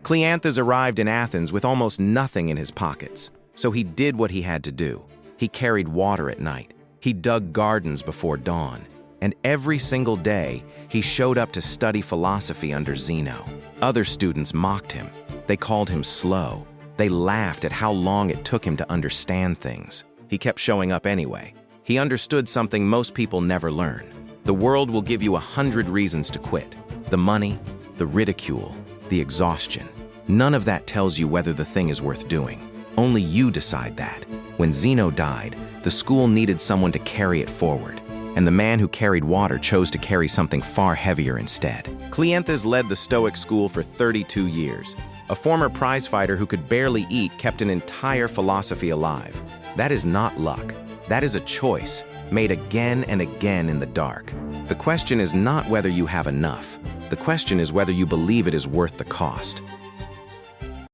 Cleanthes arrived in Athens with almost nothing in his pockets, so he did what he had to do. He carried water at night. He dug gardens before dawn. And every single day, he showed up to study philosophy under Zeno. Other students mocked him. They called him slow. They laughed at how long it took him to understand things. He kept showing up anyway. He understood something most people never learn. The world will give you 100 reasons to quit. The money, the ridicule, the exhaustion. None of that tells you whether the thing is worth doing. Only you decide that. When Zeno died, the school needed someone to carry it forward, and the man who carried water chose to carry something far heavier instead. Cleanthes led the Stoic school for 32 years. A former prizefighter who could barely eat kept an entire philosophy alive. That is not luck. That is a choice, made again and again in the dark. The question is not whether you have enough. The question is whether you believe it is worth the cost.